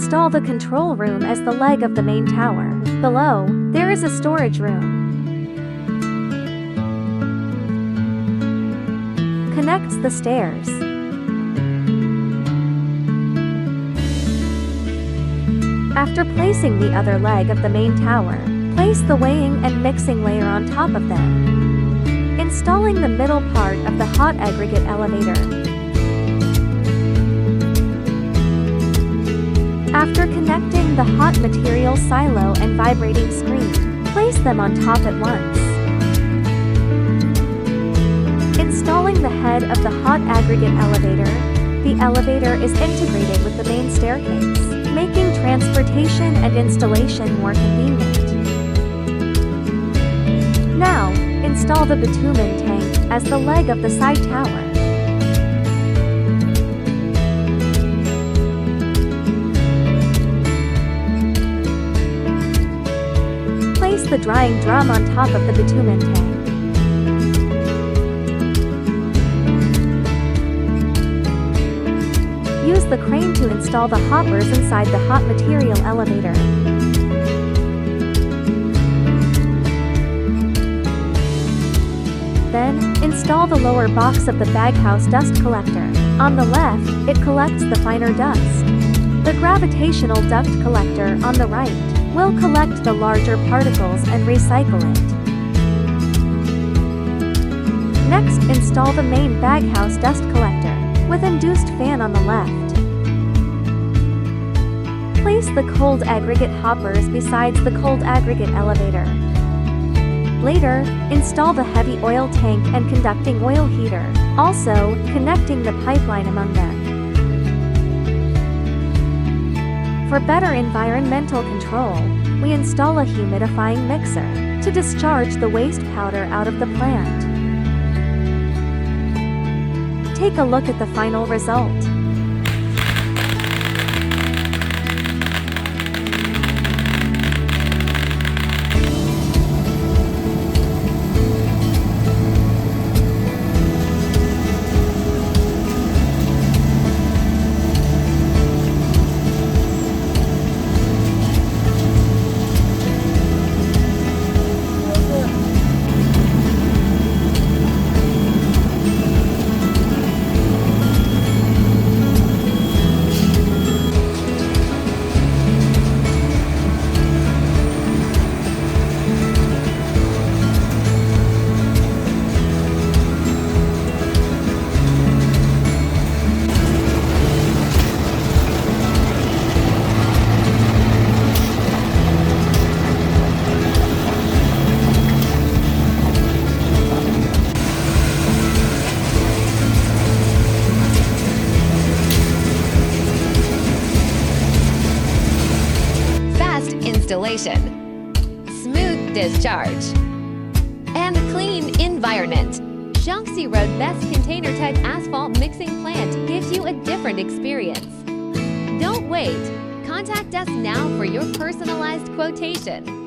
Install the control room as the leg of the main tower. Below, there is a storage room. Connects the stairs. After placing the other leg of the main tower, place the weighing and mixing layer on top of them. Installing the middle part of the hot aggregate elevator. After connecting the hot material silo and vibrating screen, place them on top at once. Installing the head of the hot aggregate elevator, the elevator is integrated with the main staircase, making transportation and installation more convenient. Now, install the bitumen tank as the leg of the side tower. Place the drying drum on top of the bitumen tank. Use the crane to install the hoppers inside the hot material elevator. Then, install the lower box of the baghouse dust collector. On the left, it collects the finer dust. The gravitational dust collector on the right will collect the larger particles and recycle it. Next, install the main baghouse dust collector with induced fan on the left. Place the cold aggregate hoppers besides the cold aggregate elevator. Later, install the heavy oil tank and conducting oil heater, also connecting the pipeline among them. For better environmental control, we install a humidifying mixer to discharge the waste powder out of the plant. Take a look at the final result. Installation, smooth discharge, and clean environment. Shaanxi Road Best Container Type Asphalt Mixing Plant gives you a different experience. Don't wait. Contact us now for your personalized quotation.